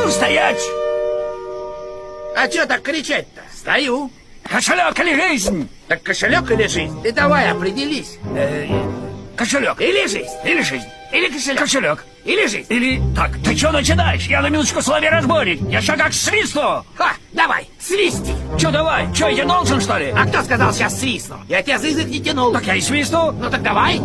Ну, стоять! А чё так кричать-то? Стою. Кошелек или жизнь? Так кошелек или жизнь? Ты давай определись. Кошелек. Или жизнь. Или жизнь. Или кошелек. Кошелек. Или жизнь. Или... Так, ты что начинаешь? Я на минуточку соловей-разбойник. Я сейчас как свистну. Ха, давай, свисти. Че давай? Че, я должен, что ли? А кто сказал сейчас свистну? Я тебя за язык не тянул. Так я и свистну. Ну так давай.